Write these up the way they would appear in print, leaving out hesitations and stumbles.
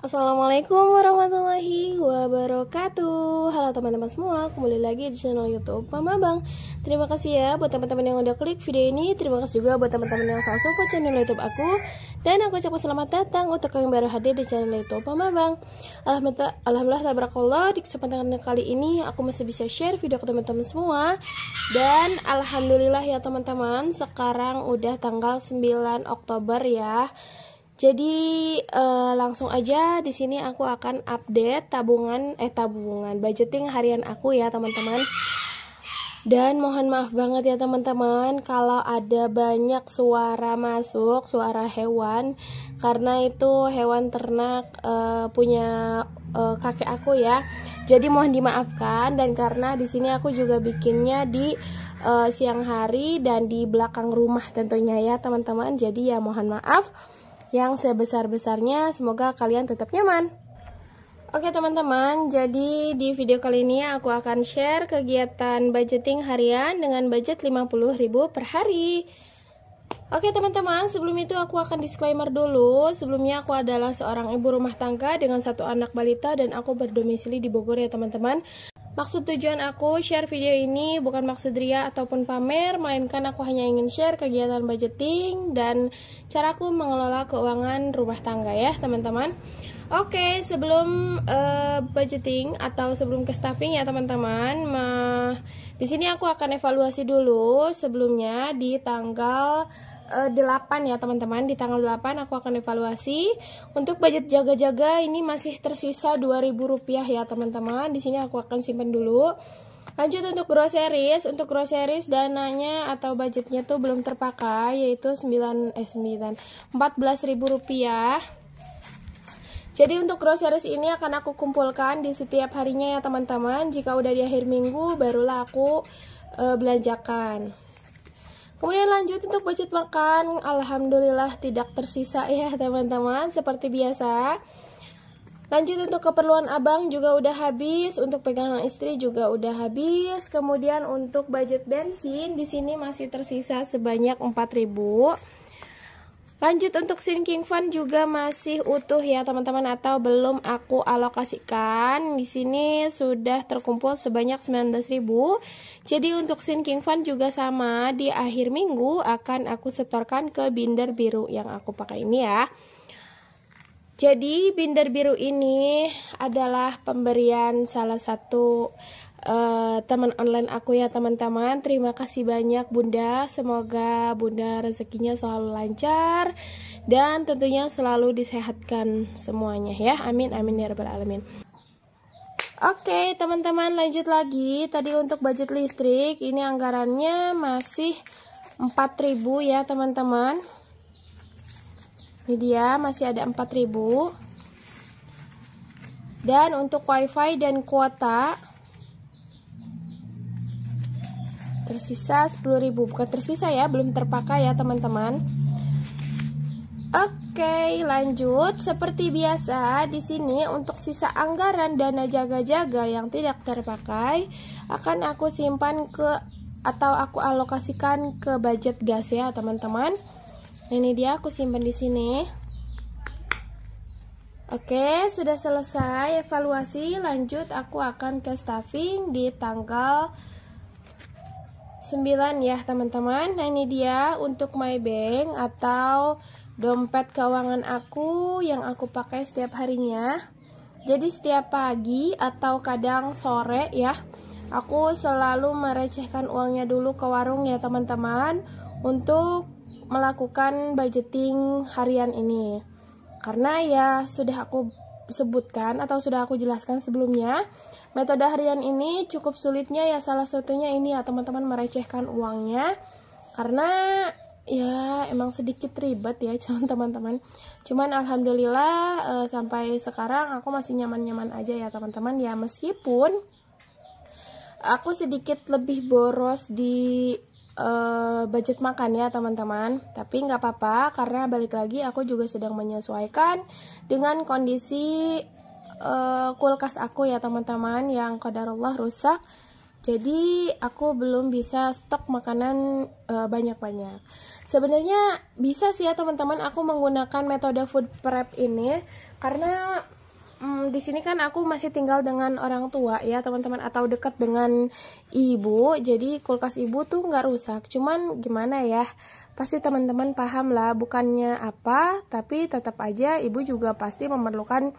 Assalamualaikum warahmatullahi wabarakatuh. Halo teman-teman semua, kembali lagi di channel YouTube Mama Bang. Terima kasih ya buat teman-teman yang udah klik video ini. Terima kasih juga buat teman-teman yang selalu support channel YouTube aku. Dan aku ucapkan selamat datang untuk yang baru hadir di channel YouTube Mama Bang. Alhamdulillah tabarakallah, di kesempatan kali ini aku masih bisa share video ke teman-teman semua. Dan alhamdulillah ya teman-teman, sekarang udah tanggal 9 Oktober ya. Jadi langsung aja di sini aku akan update tabungan budgeting harian aku ya teman-teman. Dan mohon maaf banget ya teman-teman kalau ada banyak suara masuk, suara hewan, karena itu hewan ternak punya kakek aku ya. Jadi mohon dimaafkan, dan karena di sini aku juga bikinnya di siang hari dan di belakang rumah tentunya ya teman-teman. Jadi ya mohon maaf yang sebesar-besarnya, semoga kalian tetap nyaman. Oke teman-teman, jadi di video kali ini aku akan share kegiatan budgeting harian dengan budget 50.000 per hari. Oke teman-teman, sebelum itu aku akan disclaimer dulu. Sebelumnya aku adalah seorang ibu rumah tangga dengan 1 anak balita dan aku berdomisili di Bogor ya teman-teman. Maksud tujuan aku share video ini bukan maksud ria ataupun pamer, melainkan aku hanya ingin share kegiatan budgeting dan caraku mengelola keuangan rumah tangga ya teman-teman. Oke, sebelum budgeting atau sebelum ke staffing ya teman-teman, di sini aku akan evaluasi dulu. Sebelumnya di tanggal 8 ya teman-teman, di tanggal 8 aku akan evaluasi. Untuk budget jaga-jaga ini masih tersisa Rp2.000 ya teman-teman. Di sini aku akan simpan dulu. Lanjut untuk groceries. Untuk groceries dananya atau budgetnya tuh belum terpakai, yaitu Rp14.000. Jadi untuk groceries ini akan aku kumpulkan di setiap harinya ya teman-teman. Jika udah di akhir minggu barulah aku belanjakan. Kemudian lanjut untuk budget makan, alhamdulillah tidak tersisa ya teman-teman, seperti biasa. Lanjut untuk keperluan abang juga udah habis, untuk pegangan istri juga udah habis. Kemudian untuk budget bensin di sini masih tersisa sebanyak 4.000. Lanjut untuk sinking fund juga masih utuh ya teman-teman, atau belum aku alokasikan. Di sini sudah terkumpul sebanyak 19.000. Jadi untuk sinking fund juga sama, di akhir minggu akan aku setorkan ke binder biru yang aku pakai ini ya. Jadi binder biru ini adalah pemberian salah satu teman online aku ya teman-teman. Terima kasih banyak Bunda, semoga Bunda rezekinya selalu lancar dan tentunya selalu disehatkan semuanya ya, amin amin ya rabbal alamin. Oke teman-teman, lanjut lagi. Tadi untuk budget listrik ini anggarannya masih 4.000 ya teman-teman. Ini dia masih ada 4.000. Dan untuk wifi dan kuota tersisa 10.000, bukan tersisa ya, belum terpakai ya teman-teman. Oke, lanjut. Seperti biasa di sini untuk sisa anggaran dana jaga-jaga yang tidak terpakai akan aku simpan ke atau aku alokasikan ke budget gas ya teman-teman. Ini dia, aku simpan di sini. Oke, sudah selesai evaluasi. Lanjut aku akan ke staffing di tanggal 9 ya teman-teman. Nah ini dia untuk my bank atau dompet keuangan aku yang aku pakai setiap harinya. Jadi setiap pagi atau kadang sore ya, aku selalu merecehkan uangnya dulu ke warung ya teman-teman, untuk melakukan budgeting harian ini. Karena ya sudah aku sebutkan atau sudah aku jelaskan sebelumnya, metode harian ini cukup sulitnya ya, salah satunya ini ya teman-teman, merecehkan uangnya. Karena ya emang sedikit ribet ya teman-teman. Cuman alhamdulillah sampai sekarang aku masih nyaman-nyaman aja ya teman-teman ya, meskipun aku sedikit lebih boros di budget makan ya teman-teman, tapi nggak apa-apa karena balik lagi aku juga sedang menyesuaikan dengan kondisi kulkas aku ya teman-teman yang qadarullah rusak. Jadi aku belum bisa stok makanan banyak-banyak. Sebenarnya bisa sih ya teman-teman aku menggunakan metode food prep ini, karena di sini kan aku masih tinggal dengan orang tua ya teman-teman, atau dekat dengan ibu, jadi kulkas ibu tuh nggak rusak. Cuman gimana ya, pasti teman-teman paham lah, bukannya apa, tapi tetap aja ibu juga pasti memerlukan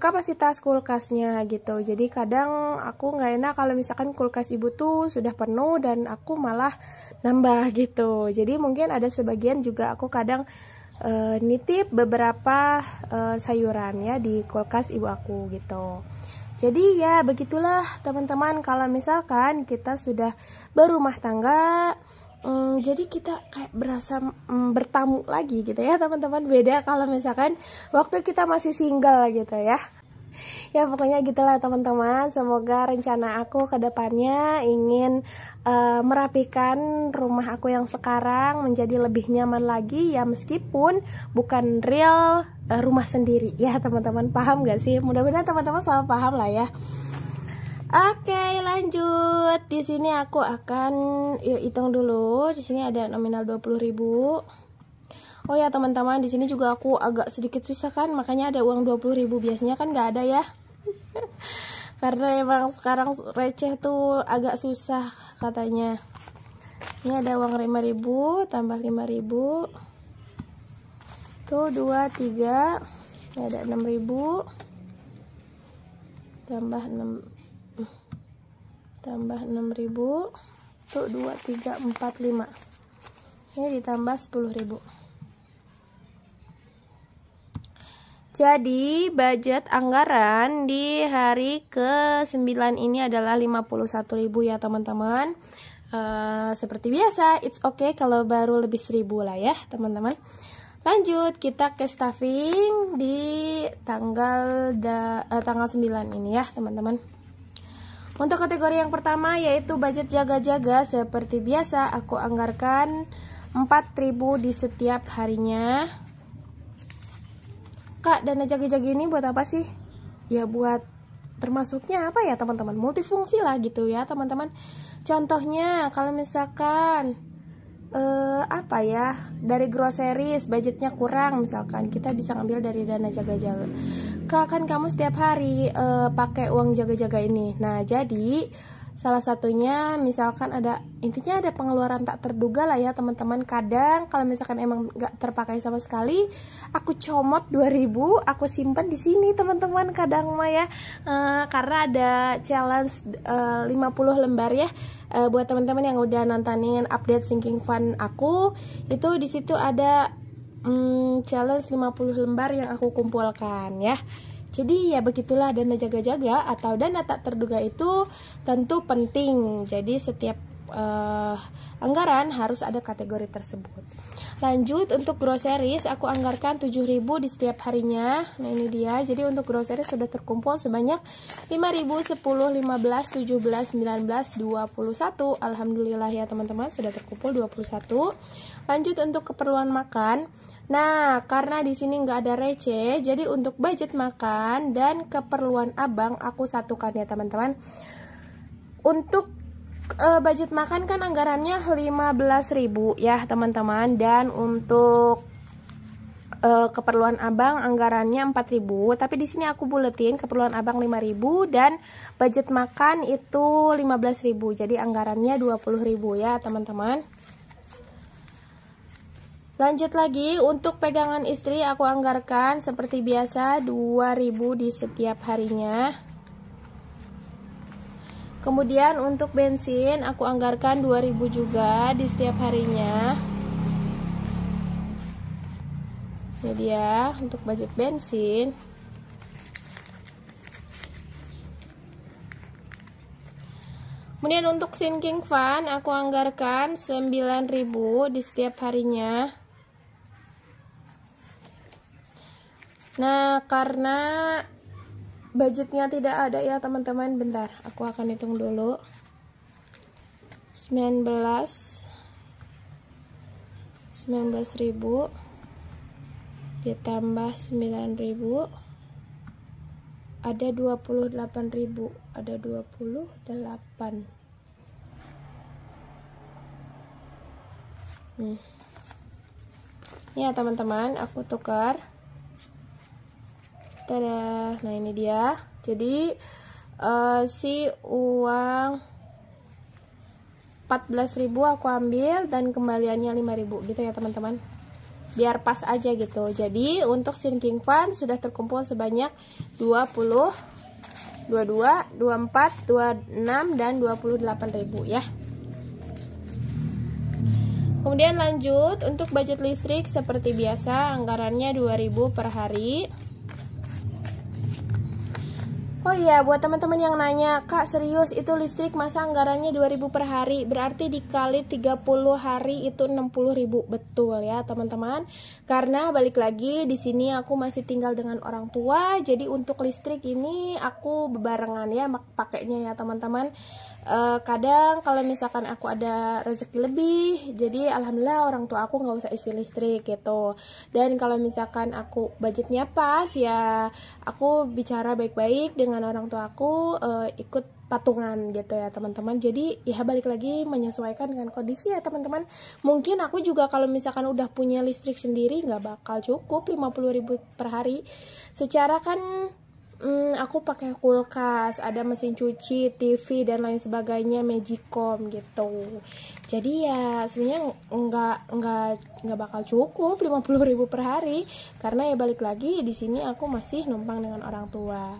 kapasitas kulkasnya gitu. Jadi kadang aku nggak enak kalau misalkan kulkas ibu tuh sudah penuh dan aku malah nambah gitu. Jadi mungkin ada sebagian juga aku kadang nitip beberapa sayuran ya di kulkas ibu aku gitu. Jadi ya begitulah teman-teman, kalau misalkan kita sudah berumah tangga, jadi kita kayak berasa bertamu lagi gitu ya teman-teman. Beda kalau misalkan waktu kita masih single gitu ya. Ya pokoknya gitulah teman-teman. Semoga rencana aku ke depannya ingin merapikan rumah aku yang sekarang menjadi lebih nyaman lagi ya, meskipun bukan real rumah sendiri ya teman-teman. Paham gak sih? Mudah-mudahan teman-teman selalu paham lah ya. Oke, lanjut. Di sini aku akan hitung dulu. Di sini ada nominal 20.000. Oh ya teman-teman, di sini juga aku agak sedikit susah kan, makanya ada uang 20.000. Biasanya kan nggak ada ya. Karena emang sekarang receh tuh agak susah katanya. Ini ada uang 5.000 tambah 5.000. Tuh 2 3. Ini ada 6.000 tambah 6.000. Tuh 2 3 4 5. Ini ditambah 10.000. Jadi budget anggaran di hari ke-9 ini adalah 51.000 ya teman-teman. Seperti biasa, it's okay kalau baru lebih 1.000 lah ya teman-teman. Lanjut, kita ke stuffing di tanggal 9 ini ya teman-teman. Untuk kategori yang pertama yaitu budget jaga-jaga, seperti biasa aku anggarkan 4.000 di setiap harinya. Kak, dana jaga-jaga ini buat apa sih? Ya buat termasuknya apa ya teman-teman? Multifungsi lah gitu ya teman-teman. Contohnya kalau misalkan apa ya, dari groceries budgetnya kurang, misalkan kita bisa ngambil dari dana jaga-jaga. Kak, kan kamu setiap hari pakai uang jaga-jaga ini. Nah jadi salah satunya misalkan ada, intinya ada pengeluaran tak terduga lah ya teman-teman. Kadang kalau misalkan emang nggak terpakai sama sekali, aku comot 2.000, aku simpan di sini teman-teman. Kadang mah ya karena ada challenge 50 lembar ya. Buat teman-teman yang udah nontonin update sinking fund aku, itu di situ ada challenge 50 lembar yang aku kumpulkan ya. Jadi ya begitulah, dana jaga-jaga atau dana tak terduga itu tentu penting. Jadi setiap anggaran harus ada kategori tersebut. Lanjut, untuk groceries aku anggarkan 7.000 di setiap harinya. Nah ini dia. Jadi untuk groceries sudah terkumpul sebanyak 5.000, 10, 15, 17, 19, 21. Alhamdulillah ya teman-teman, sudah terkumpul 21. Lanjut, untuk keperluan makan. Nah, karena di sini nggak ada receh, jadi untuk budget makan dan keperluan abang aku satukan ya teman-teman. Untuk budget makan kan anggarannya 15.000 ya teman-teman, dan untuk keperluan abang anggarannya 4.000. Tapi di sini aku buletin keperluan abang 5.000 dan budget makan itu 15.000. Jadi anggarannya 20.000 ya teman-teman. Lanjut lagi, untuk pegangan istri aku anggarkan seperti biasa 2.000 di setiap harinya. Kemudian untuk bensin aku anggarkan 2.000 juga di setiap harinya. Ini dia untuk budget bensin. Kemudian untuk sinking fund aku anggarkan 9.000 di setiap harinya. Nah, karena budgetnya tidak ada ya teman-teman, bentar aku akan hitung dulu. 19.000 ditambah 9.000 ada 28.000, ada 28. Ya teman-teman, aku tukar. Tada. Nah ini dia. Jadi si uang 14.000 aku ambil dan kembaliannya 5.000 gitu ya teman-teman, biar pas aja gitu. Jadi untuk sinking fund sudah terkumpul sebanyak 20, 22, 24, 26 dan 28.000 ya. Kemudian lanjut untuk budget listrik seperti biasa, anggarannya 2.000 per hari. Oh iya, buat teman-teman yang nanya, Kak serius itu listrik masa anggarannya 2.000 per hari? Berarti dikali 30 hari itu 60.000. Betul ya teman-teman. Karena balik lagi di sini aku masih tinggal dengan orang tua, jadi untuk listrik ini aku bebarengan ya pakainya ya teman-teman. Kadang kalau misalkan aku ada rezeki lebih, jadi alhamdulillah orang tua aku nggak usah isi listrik gitu. Dan kalau misalkan aku budgetnya pas ya aku bicara baik-baik dengan orang tua aku, ikut patungan gitu ya teman-teman. Jadi ya balik lagi menyesuaikan dengan kondisi ya teman-teman. Mungkin aku juga kalau misalkan udah punya listrik sendiri nggak bakal cukup 50.000 per hari. Secara kan aku pakai kulkas, ada mesin cuci, TV dan lain sebagainya, Magicom gitu. Jadi ya sebenarnya nggak bakal cukup 50.000 per hari, karena ya balik lagi di sini aku masih numpang dengan orang tua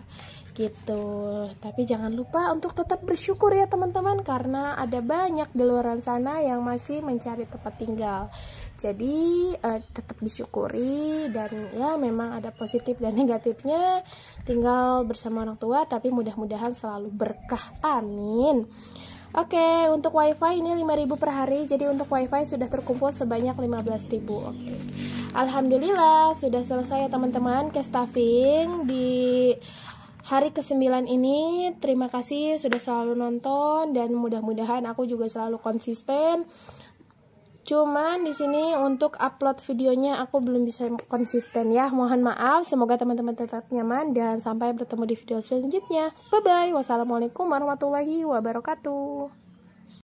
gitu. Tapi jangan lupa untuk tetap bersyukur ya teman-teman, karena ada banyak di luar sana yang masih mencari tempat tinggal. Jadi tetap disyukuri, dan ya memang ada positif dan negatifnya tinggal bersama orang tua, tapi mudah-mudahan selalu berkah, amin. Oke, untuk wifi ini 5.000 per hari, jadi untuk wifi sudah terkumpul sebanyak 15.000. Oke. Alhamdulillah sudah selesai ya teman-teman cash stuffing di hari ke-9 ini. Terima kasih sudah selalu nonton, dan mudah-mudahan aku juga selalu konsisten. Cuman di sini untuk upload videonya aku belum bisa konsisten ya. Mohon maaf, semoga teman-teman tetap nyaman dan sampai bertemu di video selanjutnya. Bye bye. Wassalamualaikum warahmatullahi wabarakatuh.